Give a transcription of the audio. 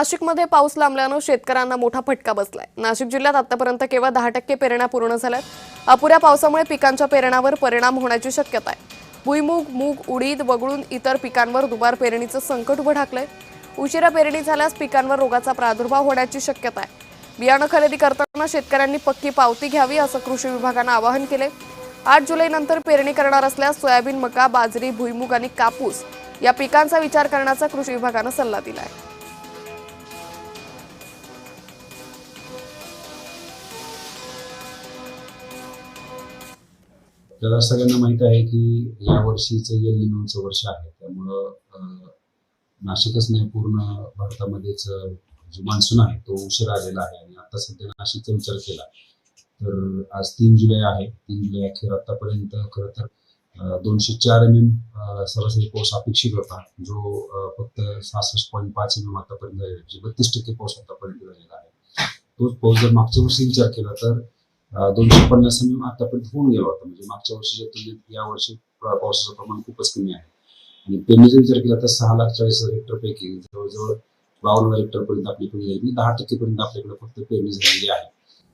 नाशिकमध्ये पाऊस लांबल्यानं शेतकऱ्यांना मोठा फटका बसलाय। नाशिक जिल्ह्यात आतापर्यंत केवळ 10% पेरण्या पूर्ण झाल्यात। अपुऱ्या पावसामुळे पिकांच्या पेरण्यावर परिणाम होण्याची शक्यता आहे। भुईमूग, मूग, उडीद वगळून इतर पिकांवर दुबार पेरणीचं संकट उभं ठाकलंय। उशिरा पेरणी झाल्यास पिकांवर रोगाचा प्रादुर्भाव होण्याची शक्यता आहे। बियाणं खरेदी करताना शेतकऱ्यांनी पक्की पावती घ्यावी असं कृषी विभागानं आवाहन केलंय। 8 जुलैनंतर पेरणी करणार असल्यास सोयाबीन, मका, बाजरी, भुईमूग आणि कापूस या पिकांचा विचार करण्याचा कृषी विभागानं सल्ला दिलाय। आपल्याला सगळ्यांना माहित आहे की या वर्षीचं एल निनोचं वर्ष आहे, त्यामुळं नाशिकच नाही पूर्ण भारतामध्येच जो मान्सून आहे तो उशिरा आलेला आहे। आणि आता सध्या नाशिकचा विचार केला तर आज 3 जुलै आहे। 3 जुलै अखेर आतापर्यंत खरं तर 204 mm सरासरी पाऊस अपेक्षित होता, जो फक्त 66.5 mm आतापर्यंत झालेला आहे, 32% पाऊस आतापर्यंत झालेला आहे। तोच पाऊस जर मागच्या वर्षी विचार केला तर 250 mm आतापर्यंत होऊन गेला होता। म्हणजे मागच्या वर्षीच्या तुलनेत या वर्षी पावसाचं प्रमाण खूपच कमी आहे। आणि पेरणीचा विचार केला तर 6,40,000 हेक्टर पैकी जवळजवळ 52,000 हेक्टर पर्यंत आपली पेरणी झाली, 10% पर्यंत आपल्याकडे फक्त पेरणी झालेली आहे।